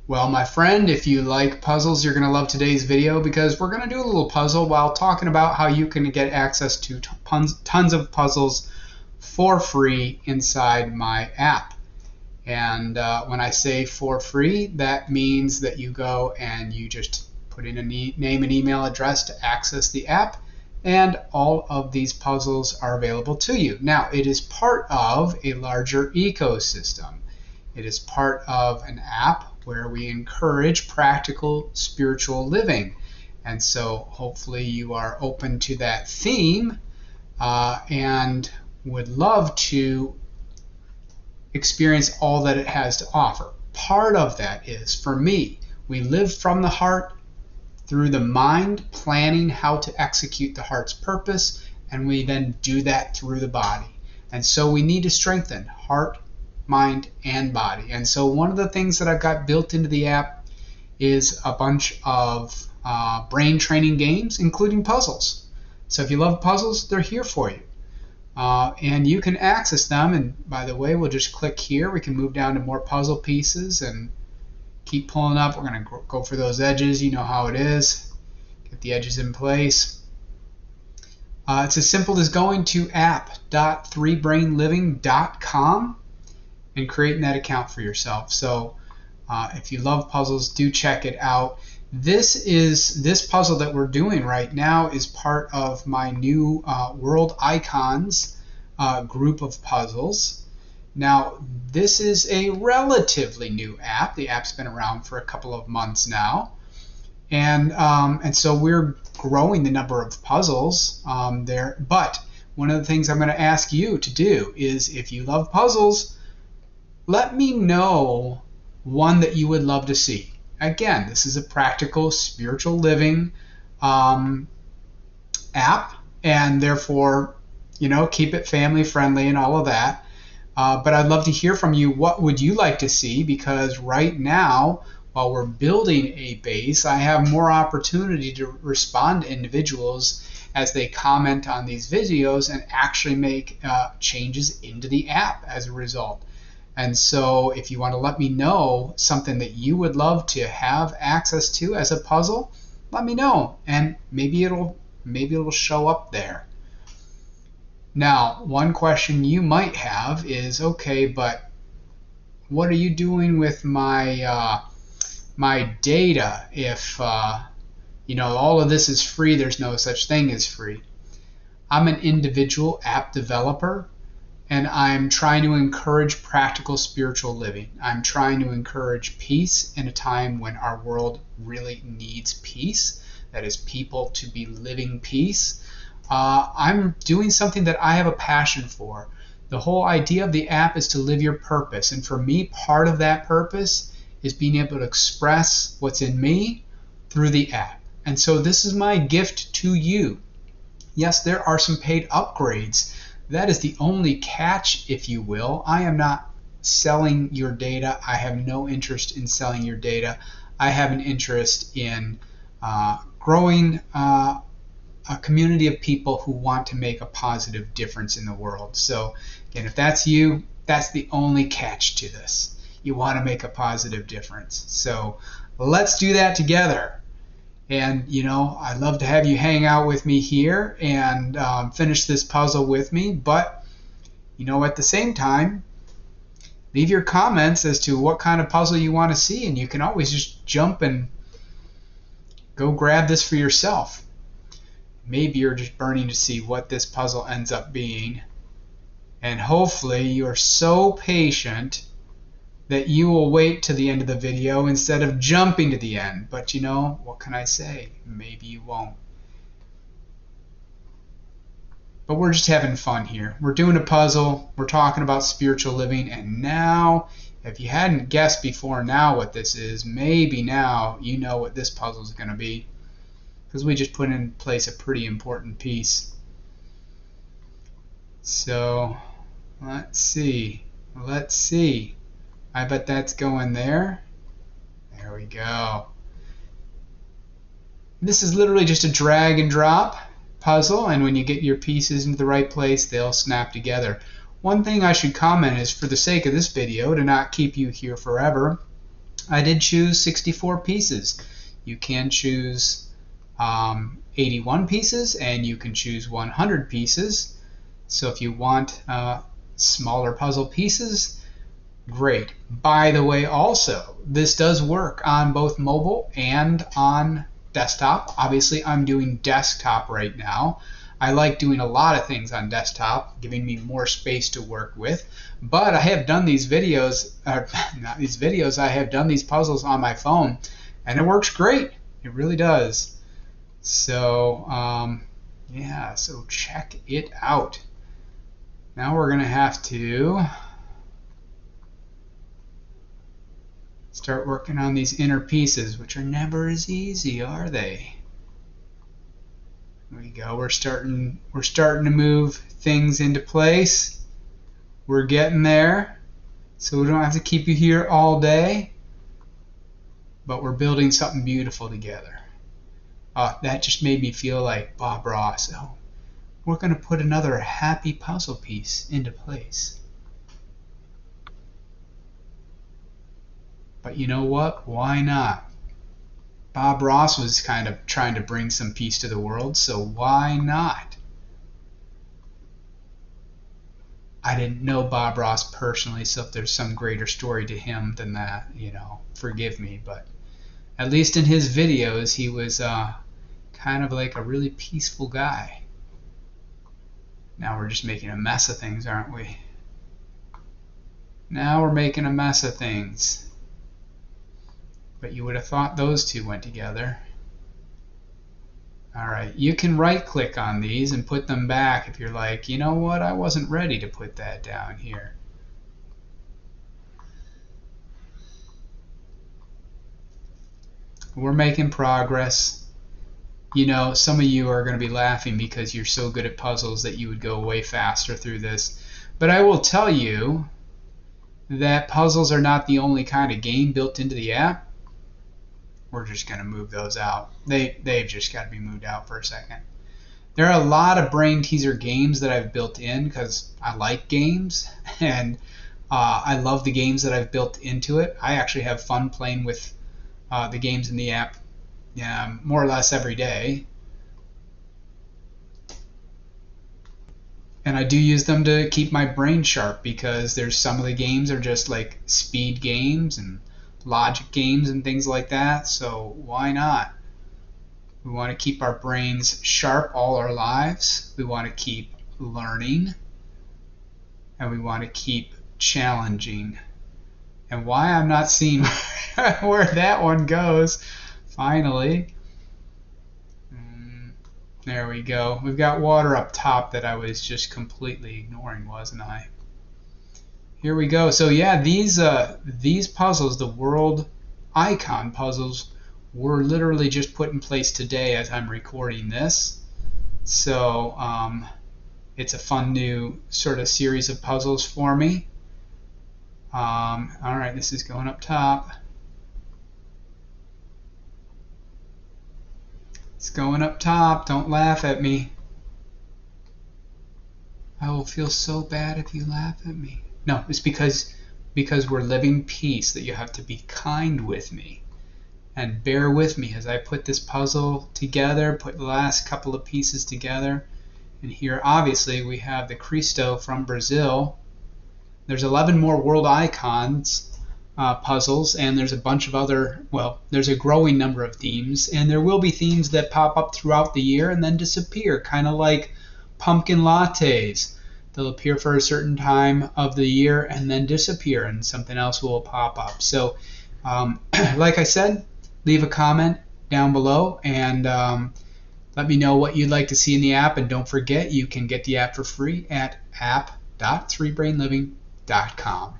Well, my friend, if you like puzzles, you're going to love today's video because we're going to do a little puzzle while talking about how you can get access to tons of puzzles for free inside my app. And when I say for free, that means that you go and you just put in a name and email address to access the app, and all of these puzzles are available to you. Now, it is part of a larger ecosystem. It is part of an app where we encourage practical spiritual living. And so hopefully you are open to that theme and would love to experience all that it has to offer. Part of that is, for me, we live from the heart through the mind, planning how to execute the heart's purpose, and we then do that through the body. And so we need to strengthen heart, mind, and body. And so one of the things that I've got built into the app is a bunch of brain training games, including puzzles. So if you love puzzles, they're here for you. And you can access them. And by the way, we'll just click here. We can move down to more puzzle pieces and keep pulling up. We're going to go for those edges. You know how it is. Get the edges in place. It's as simple as going to app.3brainliving.com and creating that account for yourself. So if you love puzzles, do check it out. This puzzle that we're doing right now is part of my new World Icons group of puzzles. Now, this is a relatively new app. The app's been around for a couple of months now. And so we're growing the number of puzzles there. But one of the things I'm going to ask you to do is, if you love puzzles, let me know one that you would love to see. Again, this is a practical spiritual living app, and therefore, keep it family friendly and all of that. But I'd love to hear from you. What would you like to see? Because right now, while we're building a base, I have more opportunity to respond to individuals as they comment on these videos and actually make changes into the app as a result. And so if you want to let me know something that you would love to have access to as a puzzle, let me know, and maybe it'll show up there. Now, one question you might have is, okay, but what are you doing with my my data if all of this is free? There's no such thing as free. I'm an individual app developer, and I'm trying to encourage practical spiritual living. I'm trying to encourage peace in a time when our world really needs peace. That is, people to be living peace. I'm doing something that I have a passion for. The whole idea of the app is to live your purpose. And for me, part of that purpose is being able to express what's in me through the app. And so this is my gift to you. Yes, there are some paid upgrades. That is the only catch, if you will. I am not selling your data. I have no interest in selling your data. I have an interest in growing a community of people who want to make a positive difference in the world. So again, if that's you, that's the only catch to this. You want to make a positive difference. So let's do that together. And I'd love to have you hang out with me here and finish this puzzle with me. But at the same time, leave your comments as to what kind of puzzle you want to see, and you can always just jump and go grab this for yourself. Maybe you're just burning to see what this puzzle ends up being, and hopefully you're so patient that you will wait to the end of the video instead of jumping to the end. But what can I say? Maybe you won't. But we're just having fun here. We're doing a puzzle, we're talking about spiritual living, and now, if you hadn't guessed before now what this is, maybe now you know what this puzzle is going to be, because we just put in place a pretty important piece. So let's see. I bet that's going there. There we go. This is literally just a drag and drop puzzle, and when you get your pieces into the right place, they'll snap together. One thing I should comment is, for the sake of this video, to not keep you here forever, I did choose 64 pieces. You can choose 81 pieces, and you can choose 100 pieces. So if you want smaller puzzle pieces, great. By the way, also, this does work on both mobile and on desktop. Obviously, I'm doing desktop right now. I like doing a lot of things on desktop, giving me more space to work with. But I have done these videos, not these videos, I have done these puzzles on my phone, and it works great. It really does. So, yeah, so check it out. Now we're going to have to start working on these inner pieces, which are never as easy, are they? There we go. We're starting to move things into place. We're getting there. So we don't have to keep you here all day, but we're building something beautiful together. That just made me feel like Bob Ross. Oh, we're going to put another happy puzzle piece into place. But you know what? Why not? Bob Ross was kind of trying to bring some peace to the world, so why not? I didn't know Bob Ross personally, so if there's some greater story to him than that, you know, forgive me. But at least in his videos, he was kind of like a really peaceful guy. Now we're just making a mess of things, aren't we? Now we're making a mess of things. But you would have thought those two went together. Alright, you can right click on these and put them back if you're like, you know what, I wasn't ready to put that down here. We're making progress. You know, some of you are going to be laughing because you're so good at puzzles that you would go way faster through this. But I will tell you that puzzles are not the only kind of game built into the app. We're just going to move those out. They've just got to be moved out for a second. There are a lot of brain teaser games that I've built in because I like games, and I love the games that I've built into it. I actually have fun playing with the games in the app more or less every day. And I do use them to keep my brain sharp because there's some of the games are just like speed games and logic games and things like that, so why not? We want to keep our brains sharp all our lives. We want to keep learning, and we want to keep challenging. And why I'm not seeing where that one goes, finally. There we go. We've got water up top that I was just completely ignoring, wasn't I? Here we go. So yeah, these puzzles, the world icon puzzles, were literally just put in place today as I'm recording this. So it's a fun new sort of series of puzzles for me. All right, this is going up top. It's going up top. Don't laugh at me. I will feel so bad if you laugh at me. No, it's because we're living peace that you have to be kind with me and bear with me as I put this puzzle together, put the last couple of pieces together. And here obviously we have the Cristo from Brazil. There's 11 more world icons puzzles, and there's a bunch of other, well, there's a growing number of themes, and there will be themes that pop up throughout the year and then disappear, kind of like pumpkin lattes. They'll appear for a certain time of the year and then disappear, and something else will pop up. So, like I said, leave a comment down below and let me know what you'd like to see in the app. And don't forget, you can get the app for free at app.3brainliving.com.